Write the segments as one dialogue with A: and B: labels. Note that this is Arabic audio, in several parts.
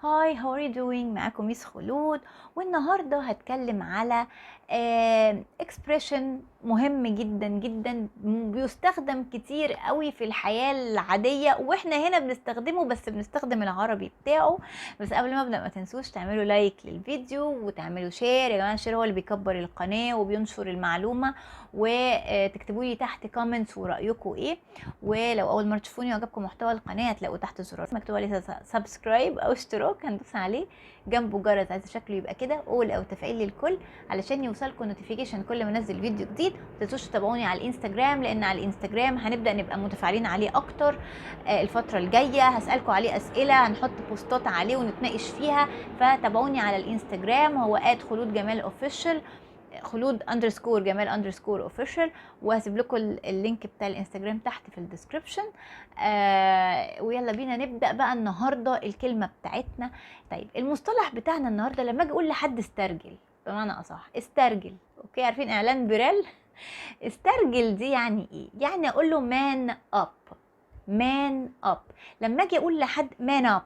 A: هاي هاو ار دوينج، معاكم ميس خلود. والنهارده هتكلم على اكسبريشن مهم جدا جدا، بيستخدم كتير قوي في الحياه العاديه، واحنا هنا بنستخدمه بس بنستخدم العربي بتاعه. بس قبل ما ابدا ما تنسوش تعملوا لايك للفيديو وتعملوا شير، يا جماعه الشير هو اللي بيكبر القناه وبينشر المعلومه، وتكتبوا لي تحت كومنتس ورايكم ايه. ولو اول مره تشوفوني وعجبكم محتوى القناه هتلاقوا تحت زرار مكتوب عليه سبسكرايب او اشتراك، هندوس عليه. جنبه جرس عايز شكله يبقى كده اول او تفعيل للكل علشان يوصلكم نوتيفيكيشن كل ما انزل فيديو جديد. ما تنسوش تتابعوني على الانستجرام، لان على الانستجرام هنبدا نبقى متفاعلين عليه اكتر. الفتره الجايه هسالكم عليه اسئله، هنحط بوستات عليه ونتناقش فيها، فتابعوني على الانستجرام، هو @خلود جمال اوفيشال، خلود _ جمال _ اوفيشال. وهسيب لكم اللينك بتاع الانستجرام تحت في الديسكريبشن. ويلا بينا نبدا بقى النهارده الكلمه بتاعتنا. طيب المصطلح بتاعنا النهارده لما اجي اقول لحد استرجل، بمعنى اصح استرجل، اوكي، عارفين اعلان بيريل؟ استرجل دي يعني ايه؟ يعني اقول له مان اب، مان اب. لما اجي اقول لحد مان اب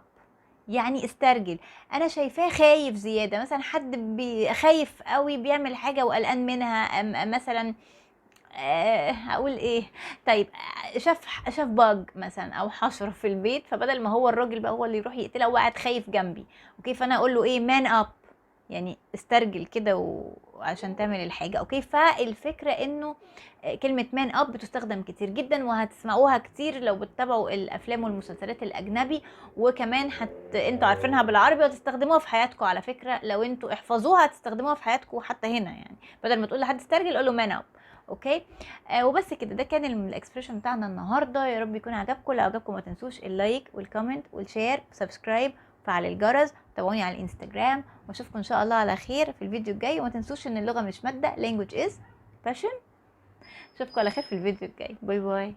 A: يعني استرجل، انا شايفاه خايف زياده، مثلا حد خايف قوي بيعمل حاجه وقلقان منها، مثلا هقول ايه؟ طيب شاف باج مثلا او حشره في البيت، فبدل ما هو الراجل بقى هو اللي يروح يقتلها هو قاعد خايف جنبي، اوكي، فانا اقول له ايه؟ مان اب، يعني استرجل كده وعشان تعمل الحاجه، اوكي. فالفكره انه كلمه مان اب بتستخدم كتير جدا، وهتسمعوها كتير لو بتتابعوا الافلام والمسلسلات الاجنبي، وكمان انتوا عارفينها بالعربي وتستخدموها في حياتكم. على فكره لو انتوا احفظوها هتستخدموها في حياتكم حتى هنا، يعني بدل ما تقول لحد استرجل قول له مان اب، اوكي. وبس كده، ده كان الاكسبريشن بتاعنا النهارده. يا رب يكون عجبكم، لو عجبكم ما تنسوش اللايك والكومنت والشير وسبسكرايب وفعل الجرس، تابعوني على الانستجرام، واشوفكم ان شاء الله على خير في الفيديو الجاي. وما تنسوش ان اللغه مش ماده، language is passion. اشوفكم على خير في الفيديو الجاي، باي باي.